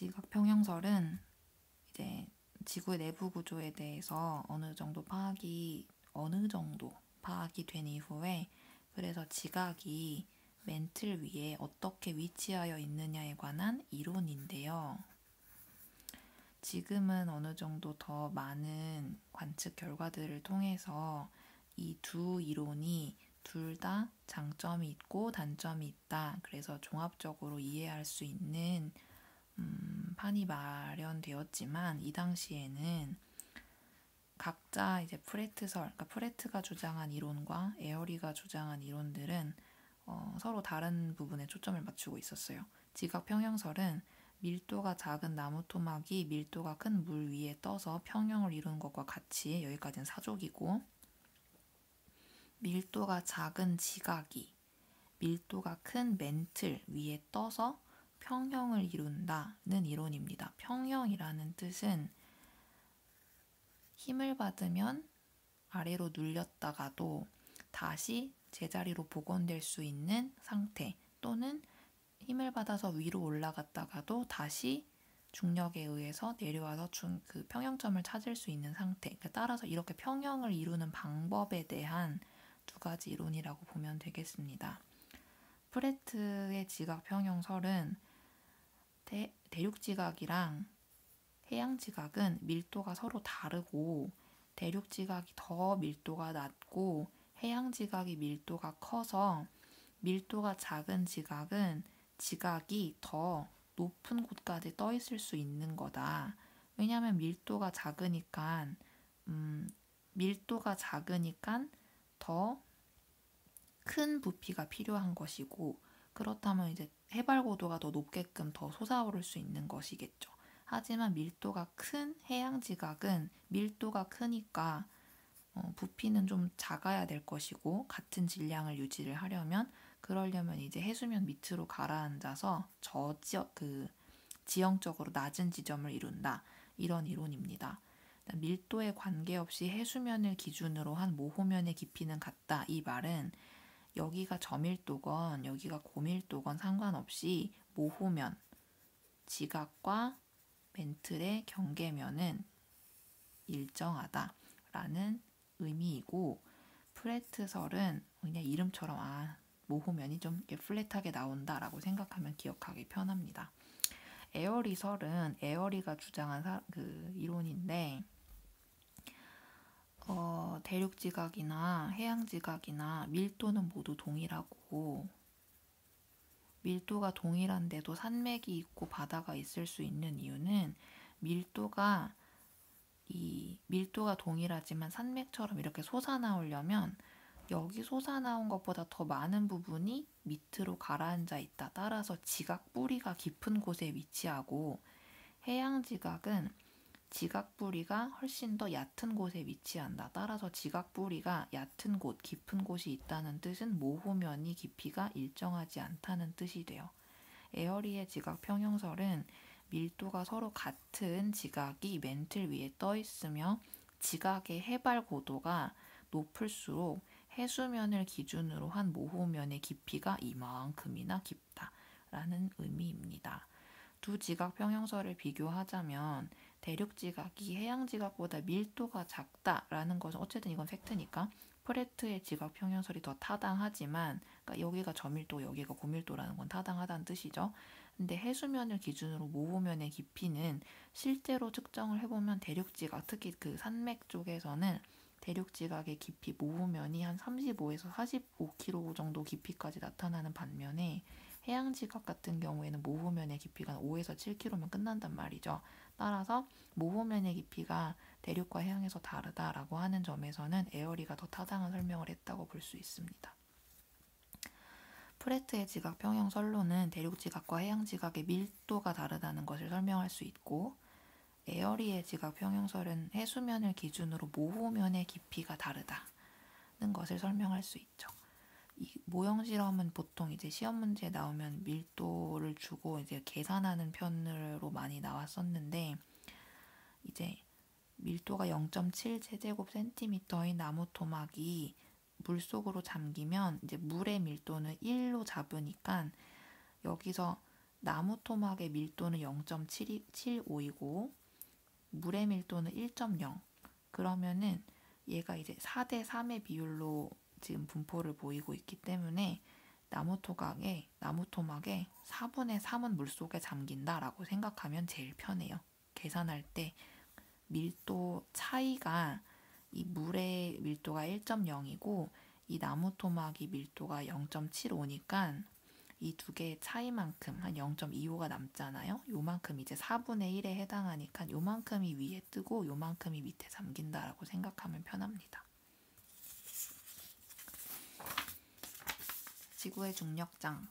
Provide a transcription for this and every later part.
지각 평형설은 이제 지구의 내부 구조에 대해서 어느 정도 파악이 된 이후에 그래서 지각이 맨틀 위에 어떻게 위치하여 있느냐에 관한 이론인데요. 지금은 어느 정도 더 많은 관측 결과들을 통해서 이 두 이론이 둘 다 장점이 있고 단점이 있다. 그래서 종합적으로 이해할 수 있는 판이 마련되었지만 이 당시에는 각자 이제 그러니까 프레트가 주장한 이론과 에어리가 주장한 이론들은 서로 다른 부분에 초점을 맞추고 있었어요. 지각 평형설은 밀도가 작은 나무 토막이 밀도가 큰 물 위에 떠서 평형을 이루는 것과 같이 여기까지는 사족이고, 밀도가 작은 지각이 밀도가 큰 맨틀 위에 떠서 평형을 이룬다는 이론입니다. 평형이라는 뜻은 힘을 받으면 아래로 눌렸다가도 다시 제자리로 복원될 수 있는 상태, 또는 힘을 받아서 위로 올라갔다가도 다시 중력에 의해서 내려와서 그 평형점을 찾을 수 있는 상태. 따라서 이렇게 평형을 이루는 방법에 대한 두 가지 이론이라고 보면 되겠습니다. 프레트의 지각 평형설은 대륙지각이랑 해양지각은 밀도가 서로 다르고, 대륙지각이 더 밀도가 낮고 해양지각이 밀도가 커서 밀도가 작은 지각은 지각이 더 높은 곳까지 떠 있을 수 있는 거다. 왜냐하면 밀도가 작으니까 더 큰 부피가 필요한 것이고, 그렇다면 이제 해발 고도가 더 높게끔 더 솟아오를 수 있는 것이겠죠. 하지만 밀도가 큰 해양 지각은 밀도가 크니까 부피는 좀 작아야 될 것이고, 같은 질량을 유지를 그러려면 이제 해수면 밑으로 가라앉아서 지형적으로 낮은 지점을 이룬다. 이런 이론입니다. 밀도에 관계없이 해수면을 기준으로 한 모호면의 깊이는 같다. 이 말은 여기가 저밀도건 여기가 고밀도건 상관없이 모호면, 지각과 맨틀의 경계면은 일정하다라는 의미이고, 프레트설은 그냥 이름처럼 모호면이 좀 이렇게 플랫하게 나온다라고 생각하면 기억하기 편합니다. 에어리설은 에어리가 주장한 이론인데, 대륙지각이나 해양지각이나 밀도는 모두 동일하고, 밀도가 동일한데도 산맥이 있고 바다가 있을 수 있는 이유는 밀도가 동일하지만 산맥처럼 이렇게 솟아나오려면 여기 솟아나온 것보다 더 많은 부분이 밑으로 가라앉아 있다. 따라서 지각 뿌리가 깊은 곳에 위치하고, 해양 지각은 지각 뿌리가 훨씬 더 얕은 곳에 위치한다. 따라서 지각 뿌리가 얕은 곳, 깊은 곳이 있다는 뜻은 모호면이 깊이가 일정하지 않다는 뜻이 돼요. 에어리의 지각 평형설은 밀도가 서로 같은 지각이 맨틀 위에 떠 있으며 지각의 해발 고도가 높을수록 해수면을 기준으로 한 모호면의 깊이가 이만큼이나 깊다라는 의미입니다. 두 지각 평형설을 비교하자면 대륙 지각이 해양 지각보다 밀도가 작다라는 것은 어쨌든 이건 팩트니까 프레트의 지각 평형설이 더 타당하지만, 그러니까 여기가 저밀도 여기가 고밀도라는 건 타당하다는 뜻이죠. 근데 해수면을 기준으로 모호면의 깊이는 실제로 측정을 해보면 대륙 지각, 특히 그 산맥 쪽에서는 대륙 지각의 깊이 모호면이 한 35에서 45km 정도 깊이까지 나타나는 반면에 해양 지각 같은 경우에는 모호면의 깊이가 5에서 7km면 끝난단 말이죠. 따라서 모호면의 깊이가 대륙과 해양에서 다르다라고 하는 점에서는 에어리가 더 타당한 설명을 했다고 볼 수 있습니다. 프레트의 지각 평형설로는 대륙 지각과 해양 지각의 밀도가 다르다는 것을 설명할 수 있고, 에어리의 지각 평형설은 해수면을 기준으로 모호면의 깊이가 다르다는 것을 설명할 수 있죠. 이 모형 실험은 보통 이제 시험 문제에 나오면 밀도를 주고 이제 계산하는 편으로 많이 나왔었는데, 이제 밀도가 0.7 제곱센티미터인 나무 토막이 물속으로 잠기면 이제 물의 밀도는 1로 잡으니까 여기서 나무 토막의 밀도는 0.75이고 물의 밀도는 1.0. 그러면은 얘가 이제 4대 3의 비율로 지금 분포를 보이고 있기 때문에 나무 토막에 4분의 3은 물속에 잠긴다라고 생각하면 제일 편해요. 계산할 때 밀도 차이가 이 물의 밀도가 1.0이고 이 나무 토막이 밀도가 0.75니까 이 두 개의 차이만큼 한 0.25가 남잖아요. 요만큼 이제 4분의 1에 해당하니까 요만큼이 위에 뜨고 요만큼이 밑에 잠긴다라고 생각하면 편합니다. 지구의 중력장.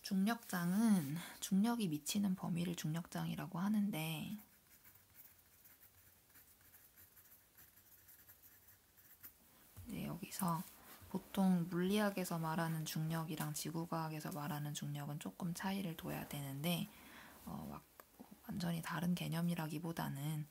중력장은 중력이 미치는 범위를 중력장이라고 하는데 여기서 보통 물리학에서 말하는 중력이랑 지구과학에서 말하는 중력은 조금 차이를 둬야 되는데 완전히 다른 개념이라기보다는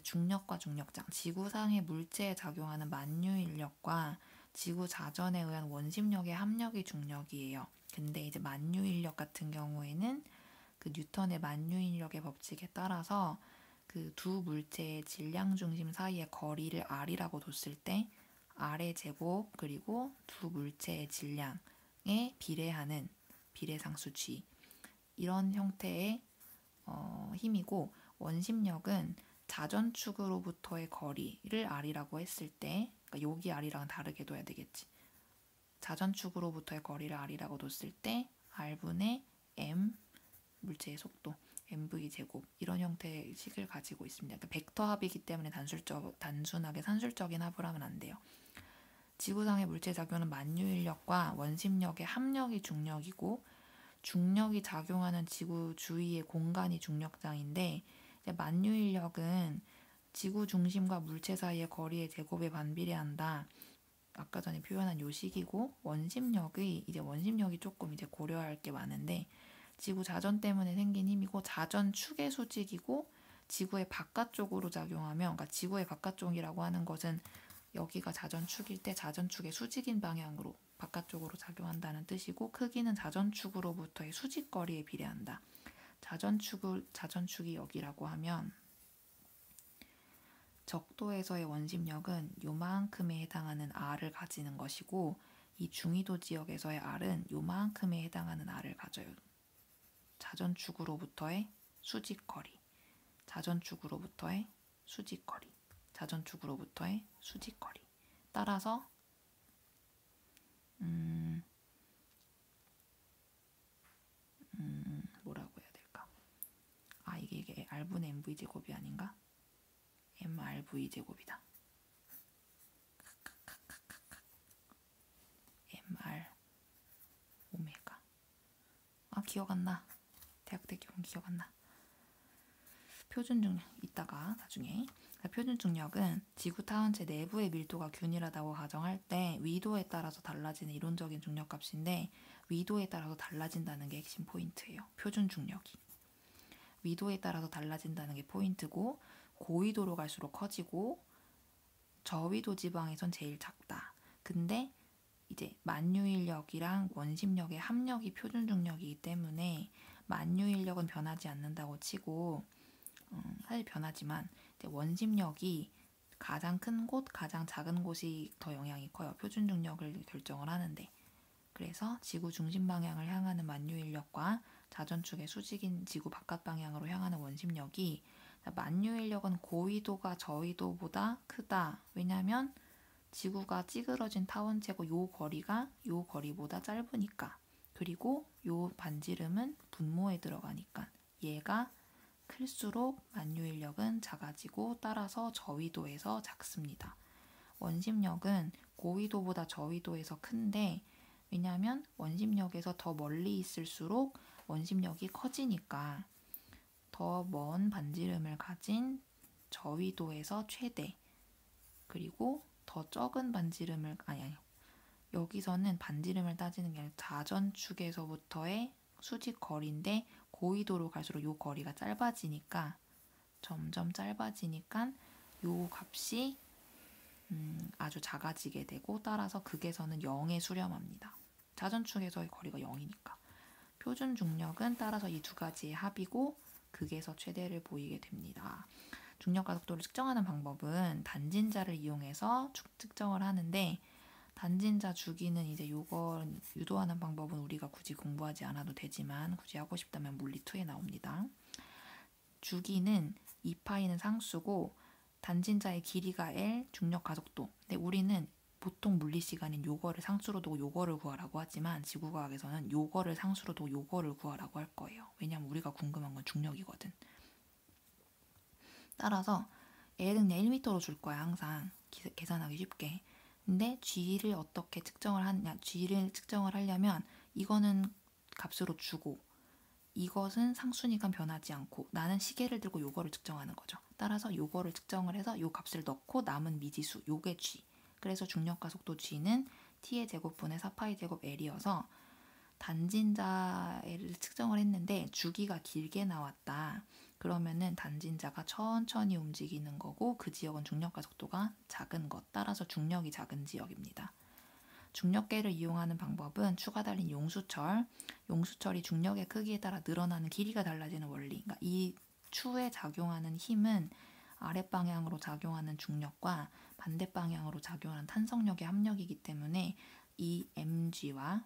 중력과 중력장, 지구상의 물체에 작용하는 만유인력과 지구 자전에 의한 원심력의 합력이 중력이에요. 근데 이제 만유인력 같은 경우에는 그 뉴턴의 만유인력의 법칙에 따라서 그 두 물체의 질량 중심 사이의 거리를 R이라고 뒀을 때 R의 제곱 그리고 두 물체의 질량에 비례하는 비례상수 G 이런 형태의 힘이고 원심력은 자전축으로부터의 거리를 R이라고 했을 때 그러니까 여기 R이랑 다르게 둬야 되겠지. 자전축으로부터의 거리를 R이라고 뒀을 때 R분의 M 물체의 속도 mv 제곱 이런 형태의 식을 가지고 있습니다. 그러니까 벡터 합이기 때문에 단순하게 산술적인 합을 하면 안 돼요. 지구상의 물체 작용은 만유인력과 원심력의 합력이 중력이고 중력이 작용하는 지구 주위의 공간이 중력장인데 만유인력은 지구 중심과 물체 사이의 거리의 제곱에 반비례한다. 아까 전에 표현한 요 식이고 원심력이 조금 이제 고려할 게 많은데 지구 자전 때문에 생긴 힘이고 자전축의 수직이고 지구의 바깥쪽으로 작용하면 그러니까 지구의 바깥쪽이라고 하는 것은 여기가 자전축일 때 자전축의 수직인 방향으로 바깥쪽으로 작용한다는 뜻이고 크기는 자전축으로부터의 수직거리에 비례한다. 자전축이 여기라고 하면 적도에서의 원심력은 요만큼에 해당하는 R을 가지는 것이고 이 중위도 지역에서의 R은 요만큼에 해당하는 R을 가져요. 자전축으로부터의 수직거리, 자전축으로부터의 수직거리, 자전축으로부터의 수직거리. 따라서 뭐라고 해야 될까? 이게 R분의 MV 제곱이 아닌가? MRV 제곱이다. MR 오메가. 기억 안 나. 대학 때 기억 안 나. 표준 중력 이따가 나중에. 표준 중력은 지구 타원체 내부의 밀도가 균일하다고 가정할 때 위도에 따라서 달라지는 이론적인 중력값인데 위도에 따라서 달라진다는 게 핵심 포인트예요. 표준 중력이. 위도에 따라서 달라진다는 게 포인트고 고위도로 갈수록 커지고 저위도 지방에선 제일 작다. 근데 이제 만유인력이랑 원심력의 합력이 표준 중력이기 때문에 만유인력은 변하지 않는다고 치고 사실 변하지만 이제 원심력이 가장 큰 곳, 가장 작은 곳이 더 영향이 커요. 표준 중력을 결정을 하는데. 그래서 지구 중심 방향을 향하는 만유인력과 자전축의 수직인 지구 바깥 방향으로 향하는 원심력이 만유인력은 고위도가 저위도보다 크다. 왜냐하면 지구가 찌그러진 타원체고 요 거리가 요 거리보다 짧으니까. 그리고 요 반지름은 분모에 들어가니까 얘가 클수록 만유인력은 작아지고 따라서 저위도에서 작습니다. 원심력은 고위도보다 저위도에서 큰데 왜냐하면 원심력에서 더 멀리 있을수록 원심력이 커지니까 더 먼 반지름을 가진 저위도에서 최대 그리고 더 적은 반지름을 여기서는 반지름을 따지는 게 아니라 자전축에서부터의 수직 거리인데 고위도로 갈수록 요 거리가 짧아지니까 점점 짧아지니까 요 값이 아주 작아지게 되고 따라서 극에서는 0에 수렴합니다. 사전축에서의 거리가 0이니까. 표준 중력은 따라서 이 두 가지의 합이고 극에서 최대를 보이게 됩니다. 중력 가속도를 측정하는 방법은 단진자를 이용해서 측정을 하는데, 단진자 주기는 이제 요걸 유도하는 방법은 우리가 굳이 공부하지 않아도 되지만 굳이 하고 싶다면 물리2에 나옵니다. 주기는 2파이는 상수고 단진자의 길이가 L, 중력 가속도. 근데 우리는 보통 물리 시간인 요거를 상수로 두고 요거를 구하라고 하지만 지구과학에서는 요거를 상수로 두고 요거를 구하라고 할 거예요. 왜냐면 우리가 궁금한 건 중력이거든. 따라서 L은 1m로 줄 거야, 항상. 계산하기 쉽게. 근데 G를 어떻게 측정을 하냐? G를 측정을 하려면 이거는 값으로 주고 이것은 상수니까 변하지 않고 나는 시계를 들고 요거를 측정하는 거죠. 따라서 요거를 측정을 해서 요 값을 넣고 남은 미지수, 요게 G. 그래서 중력가속도 G는 T의 제곱분의 4파이 제곱 L이어서 단진자를 측정을 했는데 주기가 길게 나왔다. 그러면은 단진자가 천천히 움직이는 거고 그 지역은 중력가속도가 작은 것, 따라서 중력이 작은 지역입니다. 중력계를 이용하는 방법은 추가 달린 용수철, 용수철이 중력의 크기에 따라 늘어나는 길이가 달라지는 원리. 그러니까 이 추에 작용하는 힘은 아랫방향으로 작용하는 중력과 반대 방향으로 작용하는 탄성력의 합력이기 때문에 이 mg와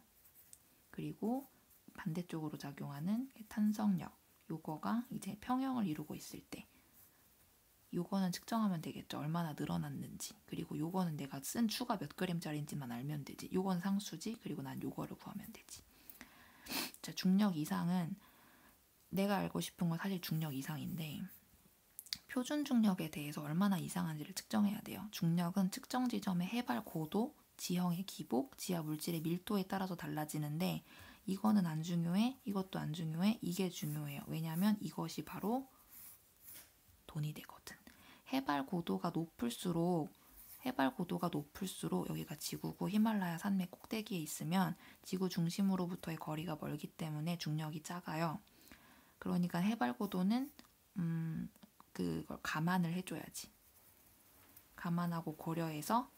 그리고 반대쪽으로 작용하는 탄성력, 요거가 이제 평형을 이루고 있을 때 요거는 측정하면 되겠죠. 얼마나 늘어났는지. 그리고 요거는 내가 쓴 추가 몇 그램짜리인지만 알면 되지. 요건 상수지. 그리고 난 요거를 구하면 되지. 자, 중력 이상은 내가 알고 싶은 건 사실 중력 이상인데 표준 중력에 대해서 얼마나 이상한지를 측정해야 돼요. 중력은 측정 지점의 해발 고도, 지형의 기복, 지하 물질의 밀도에 따라서 달라지는데 이거는 안 중요해. 이것도 안 중요해. 이게 중요해요. 왜냐하면 이것이 바로 돈이 되거든. 해발 고도가 높을수록 여기가 지구고 히말라야 산맥 꼭대기에 있으면 지구 중심으로부터의 거리가 멀기 때문에 중력이 작아요. 그러니까 해발 고도는 그걸 감안을 해줘야지. 감안하고 고려해서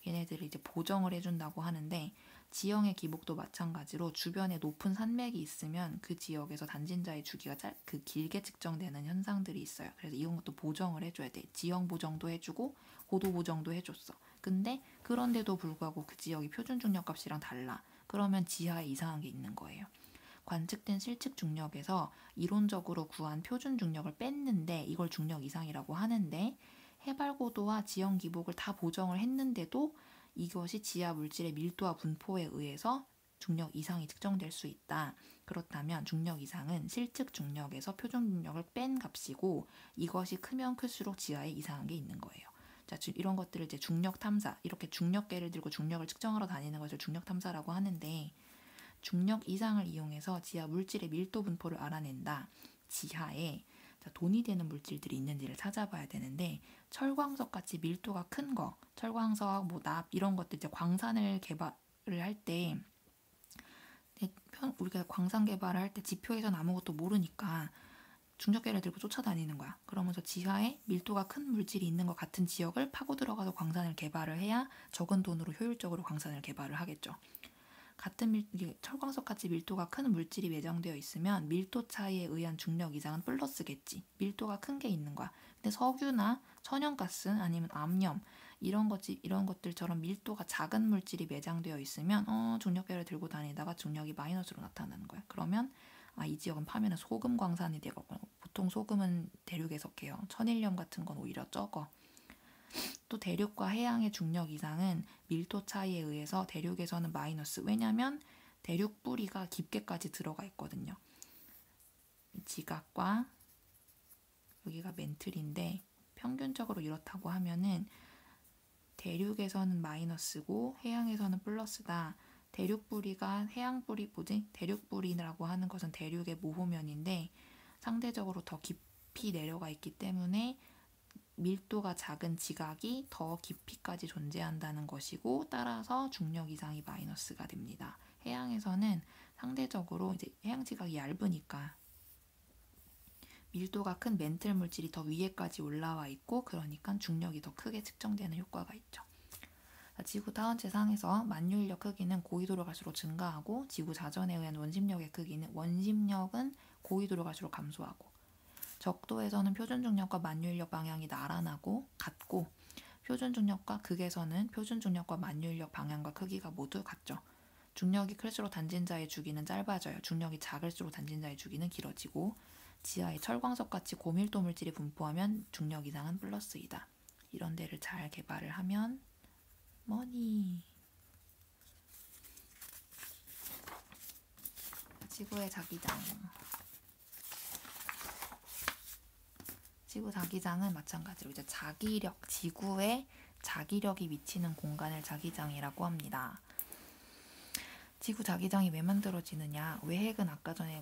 얘네들을 이제 보정을 해준다고 하는데 지형의 기복도 마찬가지로 주변에 높은 산맥이 있으면 그 지역에서 단진자의 주기가 길게 측정되는 현상들이 있어요. 그래서 이런 것도 보정을 해줘야 돼. 지형 보정도 해주고 고도 보정도 해줬어. 근데 그런데도 불구하고 그 지역이 표준 중력 값이랑 달라. 그러면 지하에 이상한 게 있는 거예요. 관측된 실측 중력에서 이론적으로 구한 표준 중력을 뺐는데 이걸 중력 이상이라고 하는데 해발 고도와 지형 기복을 다 보정을 했는데도 이것이 지하 물질의 밀도와 분포에 의해서 중력 이상이 측정될 수 있다. 그렇다면 중력 이상은 실측 중력에서 표준 중력을 뺀 값이고 이것이 크면 클수록 지하에 이상한 게 있는 거예요. 자, 이런 것들을 이제 중력 탐사, 이렇게 중력계를 들고 중력을 측정하러 다니는 것을 중력 탐사라고 하는데 중력 이상을 이용해서 지하 물질의 밀도 분포를 알아낸다. 지하에 돈이 되는 물질들이 있는지를 찾아봐야 되는데 철광석 같이 밀도가 큰 거, 철광석, 납 이런 것들 이제 광산을 개발을 할 때 우리가 광산 개발을 할 때 지표에서는 아무것도 모르니까 중력계를 들고 쫓아다니는 거야. 그러면서 지하에 밀도가 큰 물질이 있는 것 같은 지역을 파고 들어가서 광산을 개발을 해야 적은 돈으로 효율적으로 광산을 개발을 하겠죠. 같은 철광석 같이 밀도가 큰 물질이 매장되어 있으면 밀도 차이에 의한 중력 이상은 플러스겠지. 밀도가 큰 게 있는 거야. 근데 석유나 천연가스 아니면 암염 이런 것들처럼 밀도가 작은 물질이 매장되어 있으면 중력계를 들고 다니다가 중력이 마이너스로 나타나는 거야. 그러면 이 지역은 파면은 소금 광산이 되거든요. 보통 소금은 대륙에 속해요. 천일염 같은 건 오히려 적어. 또 대륙과 해양의 중력 이상은 밀도 차이에 의해서 대륙에서는 마이너스. 왜냐면 대륙 뿌리가 깊게까지 들어가 있거든요. 지각과 여기가 멘틀인데 평균적으로 이렇다고 하면은 대륙에서는 마이너스고 해양에서는 플러스다. 대륙 뿌리가 해양 뿌리 대륙 뿌리라고 하는 것은 대륙의 모호면인데 상대적으로 더 깊이 내려가 있기 때문에 밀도가 작은 지각이 더 깊이까지 존재한다는 것이고 따라서 중력 이상이 마이너스가 됩니다. 해양에서는 상대적으로 이제 해양 지각이 얇으니까 밀도가 큰 멘틀 물질이 더 위에까지 올라와 있고 그러니까 중력이 더 크게 측정되는 효과가 있죠. 지구 타원체상에서 만유인력 크기는 고緯도로 갈수록 증가하고 지구 자전에 의한 원심력은 고緯도로 갈수록 감소하고 적도에서는 표준중력과 만유인력 방향이 같고 표준중력과 극에서는 표준중력과 만유인력 방향과 크기가 모두 같죠. 중력이 클수록 단진자의 주기는 짧아져요. 중력이 작을수록 단진자의 주기는 길어지고 지하에 철광석같이 고밀도 물질이 분포하면 중력 이상은 플러스이다. 이런 데를 잘 개발을 하면 머니. 지구의 자기장. 지구 자기장은 마찬가지로 이제 지구의 자기력이 미치는 공간을 자기장이라고 합니다. 지구 자기장이 왜 만들어지느냐? 외핵은 아까 전에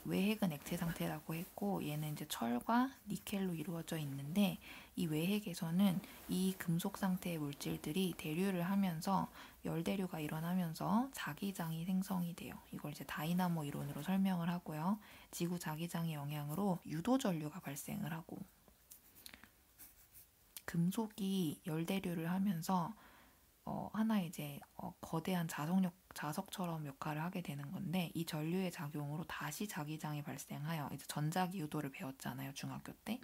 외핵은 액체 상태라고 했고 얘는 이제 철과 니켈로 이루어져 있는데 이 외핵에서는 이 금속 상태의 물질들이 대류를 하면서 열대류가 일어나면서 자기장이 생성이 돼요. 이걸 이제 다이나모 이론으로 설명을 하고요. 지구 자기장의 영향으로 유도전류가 발생을 하고 금속이 열대류를 하면서 하나의 이제 거대한 자석처럼 역할을 하게 되는 건데 이 전류의 작용으로 다시 자기장이 발생하여 이제 전자기유도를 배웠잖아요, 중학교 때.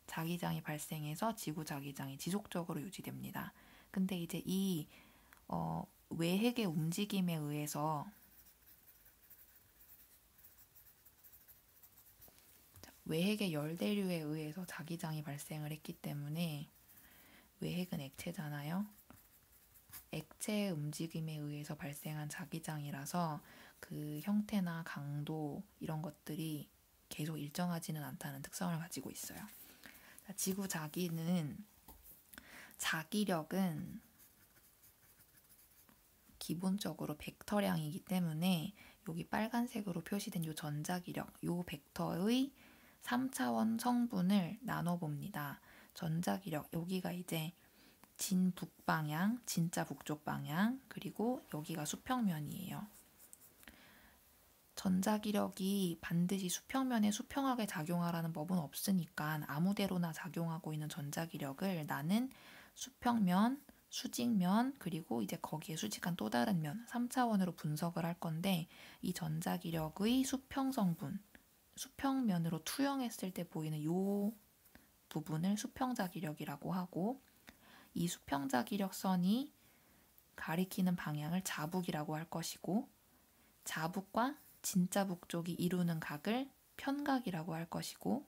자기장이 발생해서 지구 자기장이 지속적으로 유지됩니다. 근데 이제 이 외핵의 움직임에 의해서 외핵의 열대류에 의해서 자기장이 발생을 했기 때문에 외핵은 액체잖아요. 액체의 움직임에 의해서 발생한 자기장이라서 그 형태나 강도 이런 것들이 계속 일정하지는 않다는 특성을 가지고 있어요. 지구 자기력은 기본적으로 벡터량이기 때문에 여기 빨간색으로 표시된 이 전자기력, 이 벡터의 3차원 성분을 나눠봅니다. 전자기력, 여기가 이제 진북 방향, 진짜 북쪽 방향, 그리고 여기가 수평면이에요. 전자기력이 반드시 수평면에 수평하게 작용하라는 법은 없으니까 아무데로나 작용하고 있는 전자기력을 나는 수평면, 수직면, 그리고 이제 거기에 수직한 또 다른 면, 3차원으로 분석을 할 건데 이 전자기력의 수평성분, 수평면으로 투영했을 때 보이는 이 부분을 수평자기력이라고 하고 이 수평자기력선이 가리키는 방향을 자북이라고 할 것이고 자북과 진짜 북쪽이 이루는 각을 편각이라고 할 것이고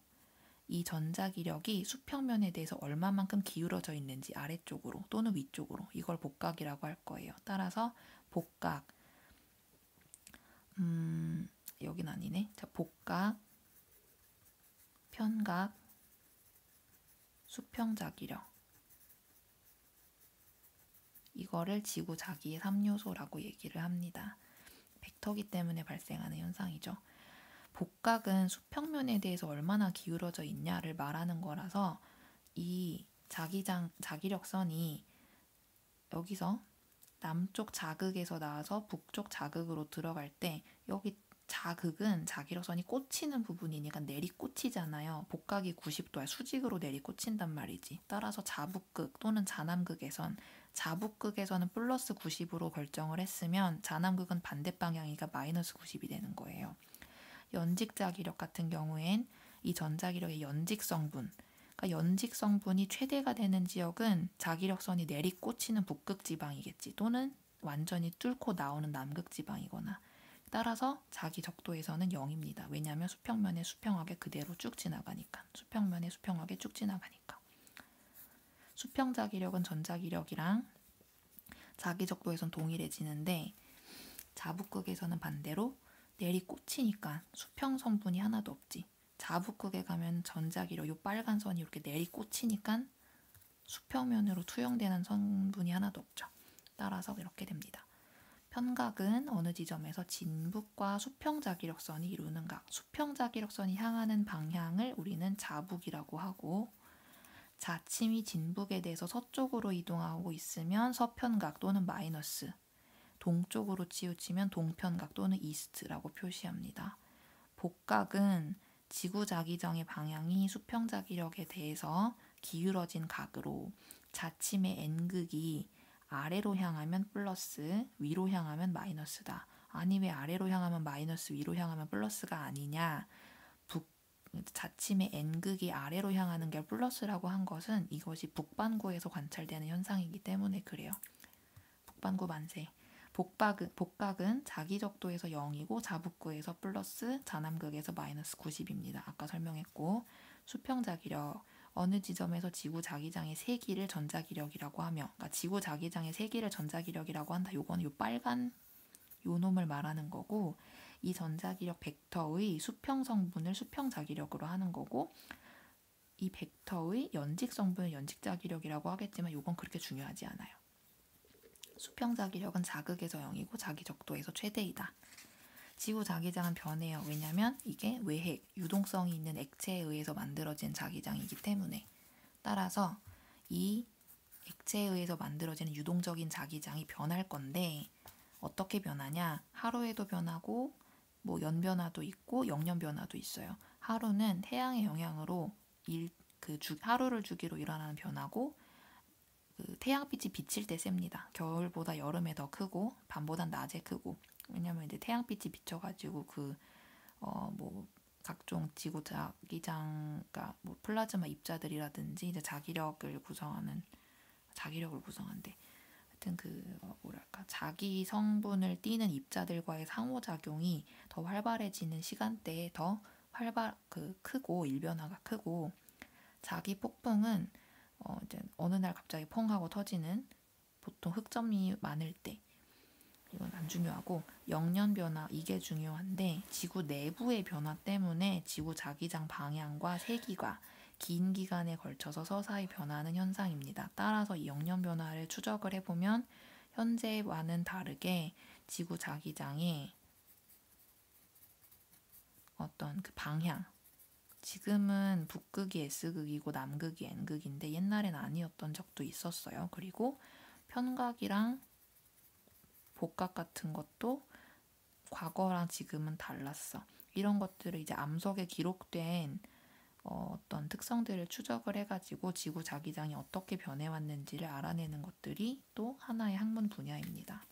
이 전자기력이 수평면에 대해서 얼마만큼 기울어져 있는지 아래쪽으로 또는 위쪽으로 이걸 복각이라고 할 거예요. 따라서 복각 여긴 아니네. 자, 복각, 편각, 수평자기력 이거를 지구 자기의 3요소라고 얘기를 합니다. 벡터기 때문에 발생하는 현상이죠. 복각은 수평면에 대해서 얼마나 기울어져 있냐를 말하는 거라서 이 자기력선이 여기서 남쪽 자극에서 나와서 북쪽 자극으로 들어갈 때 여기 자극은 자기력선이 꽂히는 부분이니까 내리꽂히잖아요. 복각이 90도야. 수직으로 내리꽂힌단 말이지. 따라서 자북극 또는 자남극에선 자북극에서는 플러스 90으로 결정을 했으면 자남극은 반대 방향이니까 마이너스 90이 되는 거예요. 연직자기력 같은 경우엔 이 전자기력의 연직성분, 그러니까 연직성분이 최대가 되는 지역은 자기력선이 내리꽂히는 북극지방이겠지. 또는 완전히 뚫고 나오는 남극지방이거나. 따라서 자기 적도에서는 0입니다. 왜냐하면 수평면에 수평하게 그대로 쭉 지나가니까. 수평면에 수평하게 쭉 지나가니까. 수평자기력은 전자기력이랑 자기 적도에선 동일해지는데 자북극에서는 반대로 내리꽂히니까 수평 성분이 하나도 없지. 자북극에 가면 전자기력, 요 빨간 선이 이렇게 내리꽂히니까 수평면으로 투영되는 성분이 하나도 없죠. 따라서 이렇게 됩니다. 편각은 어느 지점에서 진북과 수평자기력선이 이루는 각, 수평자기력선이 향하는 방향을 우리는 자북이라고 하고 자침이 진북에 대해서 서쪽으로 이동하고 있으면 서편각 또는 마이너스, 동쪽으로 치우치면 동편각 또는 이스트라고 표시합니다. 복각은 지구 자기장의 방향이 수평 자기력에 대해서 기울어진 각으로 자침의 n극이 아래로 향하면 플러스, 위로 향하면 마이너스다. 아니 왜 아래로 향하면 마이너스, 위로 향하면 플러스가 아니냐? 자침의 n극이 아래로 향하는 게 플러스라고 한 것은 이것이 북반구에서 관찰되는 현상이기 때문에 그래요. 북반구 만세. 복각은 자기적도에서 0이고 자북구에서 플러스, 자남극에서 마이너스 90입니다. 아까 설명했고, 수평 자기력. 어느 지점에서 지구 자기장의 세기를 전자기력이라고 하며, 그러니까 지구 자기장의 세기를 전자기력이라고 한다. 요거는 요 빨간 요 놈을 말하는 거고, 이 전자기력 벡터의 수평 성분을 수평 자기력으로 하는 거고, 이 벡터의 연직 성분을 연직 자기력이라고 하겠지만 요건 그렇게 중요하지 않아요. 수평 자기력은 자극에서 0이고 자기적도에서 최대이다. 지구 자기장은 변해요. 왜냐면 이게 외핵, 유동성이 있는 액체에 의해서 만들어진 자기장이기 때문에. 따라서 이 액체에 의해서 만들어지는 유동적인 자기장이 변할 건데 어떻게 변하냐? 하루에도 변하고 뭐 연변화도 있고 영년변화도 있어요. 하루는 태양의 영향으로 하루를 주기로 일어나는 변화고 태양빛이 비칠 때 셉니다. 겨울보다 여름에 더 크고 밤보단 낮에 크고. 왜냐면 이제 태양빛이 비쳐가지고 뭐 각종 지구 자기장, 그러니까 뭐 플라즈마 입자들이라든지 이제 자기력을 구성한대. 하여튼 자기 성분을 띠는 입자들과의 상호작용이 더 활발해지는 시간대에 더 크고 일변화가 크고, 자기 폭풍은 이제 어느 날 갑자기 펑 하고 터지는, 보통 흑점이 많을 때. 이건 안 중요하고, 영년 변화 이게 중요한데, 지구 내부의 변화 때문에 지구 자기장 방향과 세기가 긴 기간에 걸쳐서 서서히 변하는 현상입니다. 따라서 이 영년 변화를 추적을 해보면 현재와는 다르게 지구 자기장의 어떤 그 방향, 지금은 북극이 S극이고 남극이 N극인데 옛날엔 아니었던 적도 있었어요. 그리고 편각이랑 복각 같은 것도 과거랑 지금은 달랐어. 이런 것들을 이제 암석에 기록된 어떤 특성들을 추적을 해가지고 지구 자기장이 어떻게 변해왔는지를 알아내는 것들이 또 하나의 학문 분야입니다.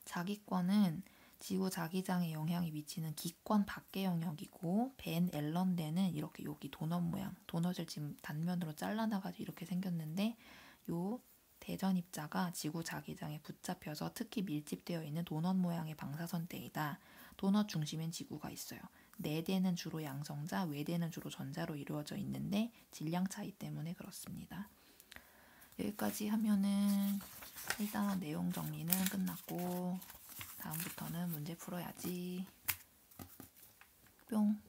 자기권은 지구 자기장에 영향이 미치는 기권 밖의 영역이고, 벤 앨런대는 이렇게 여기 도넛 모양, 도넛을 지금 단면으로 잘라놔가지고 이렇게 생겼는데, 요 대전 입자가 지구 자기장에 붙잡혀서 특히 밀집되어 있는 도넛 모양의 방사선대이다. 도넛 중심엔 지구가 있어요. 내대는 주로 양성자, 외대는 주로 전자로 이루어져 있는데 질량 차이 때문에 그렇습니다. 여기까지 하면은 일단 내용 정리는 끝났고, 다음부터는 문제 풀어야지. 뿅.